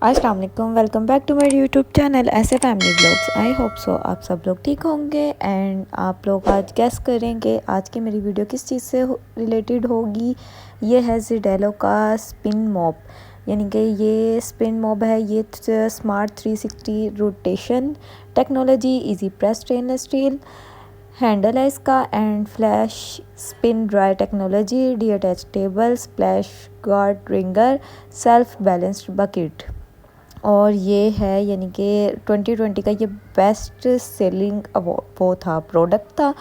अस्सलाम वालेकुम, welcome back to my YouTube channel ऐसे family vlogs. I hope so आप सब लोग ठीक होंगे एंड आप लोग आज गेस करेंगे आज की मेरी वीडियो किस चीज़ से रिलेटेड होगी। ये है ज़ेडेलो का स्पिन मॉप, यानी कि ये स्पिन मॉप है। ये smart 360 rotation technology, easy press stainless steel handle है इसका and flash spin dry technology, detachable splash guard wringer, self balanced bucket. और ये है यानी कि 2020 का ये बेस्ट सेलिंग वो था, प्रोडक्ट था।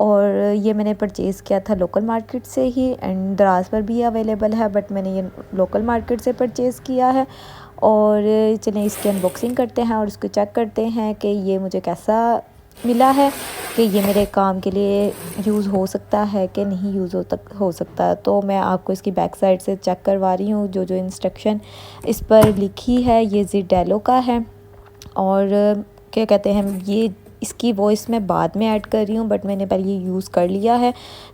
और ये मैंने परचेज़ किया था लोकल मार्केट से ही एंड दराज पर भी अवेलेबल है, बट मैंने ये लोकल मार्केट से परचेज़ किया है। और चलिए इसकी अनबॉक्सिंग करते हैं और इसको चेक करते हैं कि ये मुझे कैसा मिला है, कि ये मेरे काम के लिए यूज़ हो सकता है कि नहीं यूज़ हो सकता है। तो मैं आपको इसकी बैक साइड से चेक करवा रही हूँ। जो इंस्ट्रक्शन इस पर लिखी है ये ज़ेडेलो का है। और क्या कहते हैं, ये इसकी वॉइस मैं बाद में ऐड कर रही हूँ, बट मैंने पहले ये यूज़ कर लिया है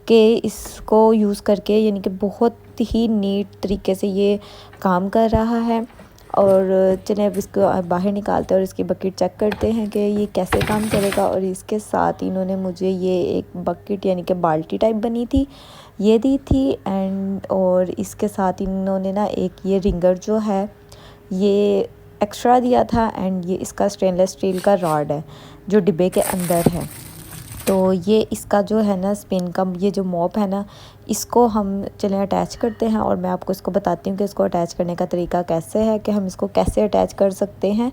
कि इसको यूज़ करके यानी कि बहुत ही नीट तरीके से ये काम कर रहा है। और चलिए अब इसको बाहर निकालते हैं और इसकी बकेट चेक करते हैं कि ये कैसे काम करेगा। और इसके साथ इन्होंने मुझे ये एक बकेट यानी कि बाल्टी टाइप बनी थी ये दी थी एंड और इसके साथ इन्होंने ना एक ये रिंगर जो है ये एक्स्ट्रा दिया था एंड ये इसका स्टेनलेस स्टील का रॉड है जो डिब्बे के अंदर है। तो ये इसका जो है ना स्पिन का ये जो मॉप है ना, इसको हम चलें अटैच करते हैं और मैं आपको इसको बताती हूँ कि इसको अटैच करने का तरीका कैसे है, कि हम इसको कैसे अटैच कर सकते हैं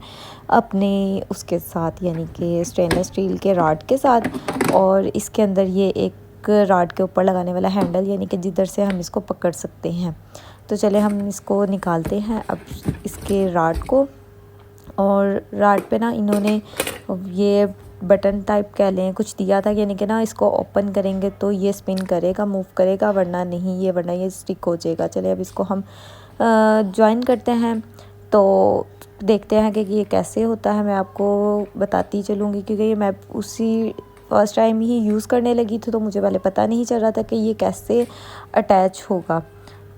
अपने उसके साथ यानी कि स्टेनलेस स्टील के रॉड के साथ। और इसके अंदर ये एक रॉड के ऊपर लगाने वाला हैंडल यानी कि जिधर से हम इसको पकड़ सकते हैं। तो चले हम इसको निकालते हैं अब इसके रॉड को। और रॉड पे ना इन्होंने ये बटन टाइप कह लें कुछ दिया था, यानी कि ना इसको ओपन करेंगे तो ये स्पिन करेगा, मूव करेगा, वरना नहीं, वरना ये स्टिक हो जाएगा। चलिए अब इसको हम ज्वाइन करते हैं तो देखते हैं कि ये कैसे होता है। मैं आपको बताती चलूँगी क्योंकि ये मैं उसी फर्स्ट टाइम ही यूज़ करने लगी थी, तो मुझे पहले पता नहीं चल रहा था कि ये कैसे अटैच होगा।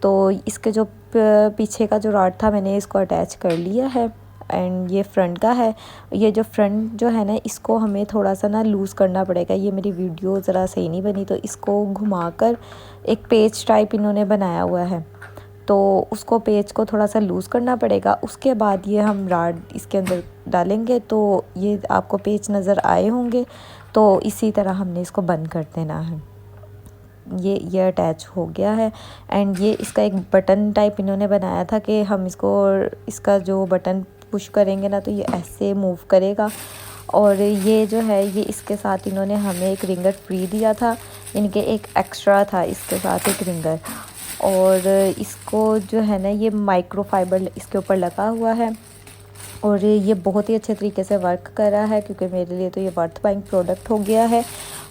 तो इसके जो पीछे का जो रॉड था मैंने इसको अटैच कर लिया है एंड ये फ्रंट का है। ये जो फ्रंट जो है ना इसको हमें थोड़ा सा ना लूज़ करना पड़ेगा। ये मेरी वीडियो ज़रा सही नहीं बनी, तो इसको घुमाकर एक पेज टाइप इन्होंने बनाया हुआ है, तो उसको पेज को थोड़ा सा लूज़ करना पड़ेगा। उसके बाद ये हम रॉड इसके अंदर डालेंगे तो ये आपको पेज नज़र आए होंगे। तो इसी तरह हमने इसको बंद कर देना है। ये अटैच हो गया है एंड ये इसका एक बटन टाइप इन्होंने बनाया था कि हम इसका जो बटन पुश करेंगे ना तो ये ऐसे मूव करेगा। और ये जो है ये इसके साथ इन्होंने हमें एक रिंगर फ्री दिया था, यानी कि एक एक्स्ट्रा था इसके साथ एक रिंगर। और इसको जो है ना ये माइक्रोफाइबर इसके ऊपर लगा हुआ है और ये बहुत ही अच्छे तरीके से वर्क कर रहा है, क्योंकि मेरे लिए तो ये वर्थ बाइंग प्रोडक्ट हो गया है।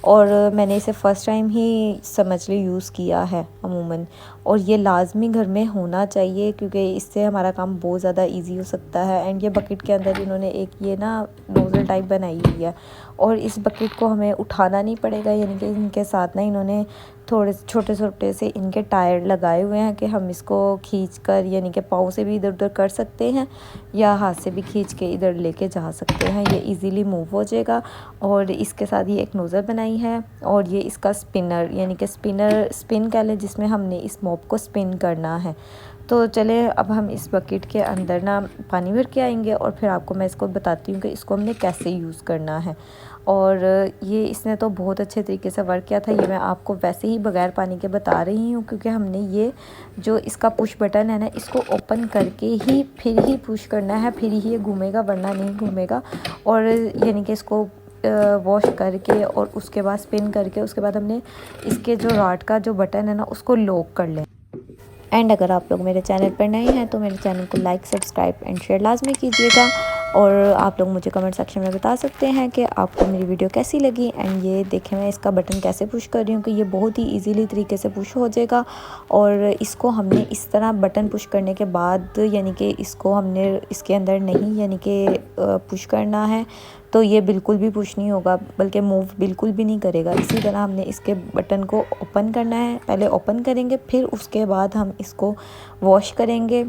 और मैंने इसे फ़र्स्ट टाइम ही समझ ली यूज़ किया है अमूमन। और ये लाजमी घर में होना चाहिए क्योंकि इससे हमारा काम बहुत ज़्यादा इजी हो सकता है। एंड ये बकेट के अंदर इन्होंने एक ये ना नोज़ल टाइप बनाई हुई है और इस बकेट को हमें उठाना नहीं पड़ेगा, यानी कि इनके साथ ना इन्होंने थोड़े छोटे छोटे से इनके टायर लगाए हुए हैं कि हम इसको खींच कर यानी कि पाँव से भी इधर उधर कर सकते हैं या हाथ से भी खींच के इधर लेके जा सकते हैं। ये इजीली मूव हो जाएगा। और इसके साथ ये एक नोज़ल बनाई है और ये इसका स्पिनर यानी कि स्पिन कह लें, जिसमें हमने इस मॉप को स्पिन करना है। तो चले अब हम इस बकेट के अंदर ना पानी भर के आएंगे और फिर आपको मैं इसको बताती हूँ कि इसको हमने कैसे यूज़ करना है। और ये इसने तो बहुत अच्छे तरीके से वर्क किया था। ये मैं आपको वैसे ही बगैर पानी के बता रही हूँ क्योंकि हमने ये जो इसका पुश बटन है ना इसको ओपन करके ही फिर ही पुश करना है, फिर ही ये घूमेगा, वरना नहीं घूमेगा। और यानी कि इसको वॉश करके और उसके बाद स्पिन करके उसके बाद हमने इसके जो रॉड का जो बटन है ना उसको लॉक कर लें। एंड अगर आप लोग मेरे चैनल पर नए हैं तो मेरे चैनल को लाइक, सब्सक्राइब एंड शेयर लाजमी कीजिएगा। और आप लोग मुझे कमेंट सेक्शन में बता सकते हैं कि आपको मेरी वीडियो कैसी लगी। एंड ये देखें मैं इसका बटन कैसे पुश कर रही हूँ कि ये बहुत ही इजीली तरीके से पुश हो जाएगा। और इसको हमने इस तरह बटन पुश करने के बाद यानी कि इसको हमने इसके अंदर नहीं यानी कि पुश करना है तो ये बिल्कुल भी पुश नहीं होगा, बल्कि मूव बिल्कुल भी नहीं करेगा। इसी तरह हमने इसके बटन को ओपन करना है, पहले ओपन करेंगे फिर उसके बाद हम इसको वॉश करेंगे।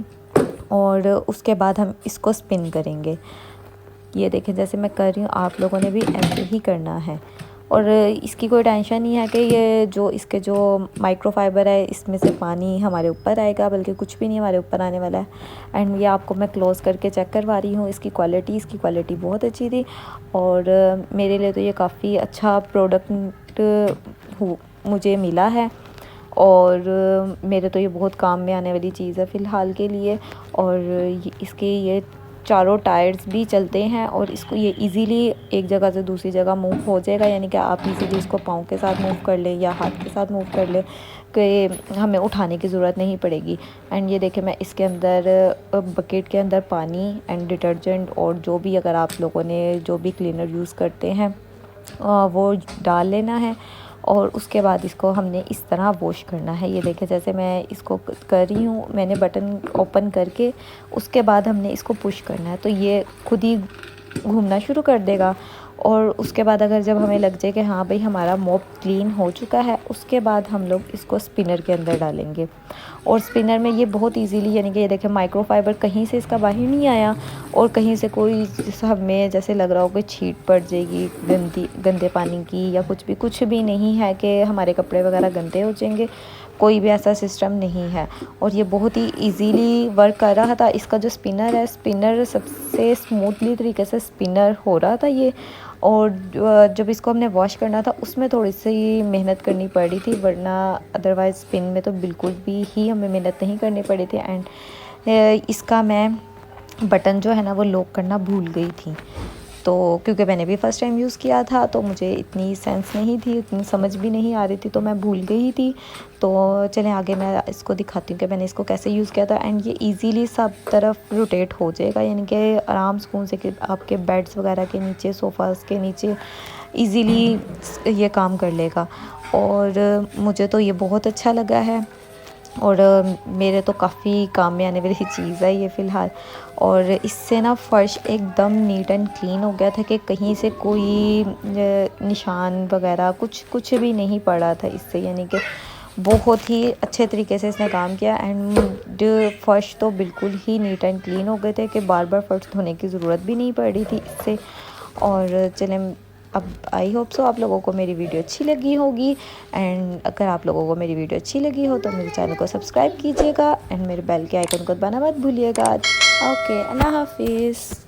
और उसके बाद हम इसको स्पिन करेंगे। ये देखें जैसे मैं कर रही हूँ, आप लोगों ने भी ऐसे ही करना है। और इसकी कोई टेंशन नहीं है कि ये जो इसके जो माइक्रोफाइबर है इसमें से पानी हमारे ऊपर आएगा, बल्कि कुछ भी नहीं हमारे ऊपर आने वाला है। एंड ये आपको मैं क्लोज़ करके चेक करवा रही हूँ इसकी क्वालिटी बहुत अच्छी थी। और मेरे लिए तो ये काफ़ी अच्छा प्रोडक्ट मुझे मिला है। और मेरे तो ये बहुत काम में आने वाली चीज़ है फ़िलहाल के लिए। और इसके ये चारों टायर्स भी चलते हैं और इसको ये इजीली एक जगह से दूसरी जगह मूव हो जाएगा, यानी कि आप इजीली इसको पाँव के साथ मूव कर लें या हाथ के साथ मूव कर लें कि हमें उठाने की ज़रूरत नहीं पड़ेगी। एंड ये देखें मैं इसके अंदर बकेट के अंदर पानी एंड डिटर्जेंट और जो भी अगर आप लोगों ने जो भी क्लीनर यूज़ करते हैं वो डाल लेना है। और उसके बाद इसको हमने इस तरह वॉश करना है। ये देखें जैसे मैं इसको कर रही हूँ, मैंने बटन ओपन करके उसके बाद हमने इसको पुश करना है तो ये खुद ही घूमना शुरू कर देगा। और उसके बाद अगर जब हमें लग जाए कि हाँ भाई हमारा मॉप क्लीन हो चुका है, उसके बाद हम लोग इसको स्पिनर के अंदर डालेंगे। और स्पिनर में ये बहुत इजीली, यानी कि ये देखें माइक्रोफाइबर कहीं से इसका बाहर नहीं आया और कहीं से कोई हमें जैसे लग रहा हो कि छींट पड़ जाएगी गंदे पानी की या कुछ भी नहीं है कि हमारे कपड़े वगैरह गंदे हो जाएंगे, कोई भी ऐसा सिस्टम नहीं है। और ये बहुत ही इजीली वर्क कर रहा था। इसका जो स्पिनर सबसे स्मूथली तरीके से स्पिनर हो रहा था ये। और जब इसको हमने वॉश करना था उसमें थोड़ी सी मेहनत करनी पड़ी थी, वरना अदरवाइज़ स्पिन में तो बिल्कुल भी ही हमें मेहनत नहीं करनी पड़ी थी। एंड इसका मैं बटन जो है ना वो लॉक करना भूल गई थी, तो क्योंकि मैंने भी फ़र्स्ट टाइम यूज़ किया था तो मुझे इतनी सेंस नहीं थी, इतनी समझ भी नहीं आ रही थी, तो मैं भूल गई थी। तो चलें आगे मैं इसको दिखाती हूँ कि मैंने इसको कैसे यूज़ किया था। एंड ये इजीली सब तरफ रोटेट हो जाएगा, यानी कि आराम सुकून से कि आपके बेड्स वगैरह के नीचे, सोफ़ास के नीचे इजीली ये काम कर लेगा। और मुझे तो ये बहुत अच्छा लगा है और मेरे तो काफ़ी काम में आने वाली चीज़ है ये फ़िलहाल। और इससे ना फ़र्श एकदम नीट एंड क्लीन हो गया था कि कहीं से कोई निशान वगैरह कुछ भी नहीं पड़ा था इससे, यानी कि बहुत ही अच्छे तरीके से इसने काम किया। एंड फ़र्श तो बिल्कुल ही नीट एंड क्लीन हो गए थे कि बार बार फ़र्श धोने की ज़रूरत भी नहीं पड़ रही थी इससे। और चलें अब आई होप सो आप लोगों को मेरी वीडियो अच्छी लगी होगी। एंड अगर आप लोगों को मेरी वीडियो अच्छी लगी हो तो मेरे चैनल को सब्सक्राइब कीजिएगा एंड मेरे बेल के आइकन को दबाना मत भूलिएगा। ओके, अल्लाह हाफिज़।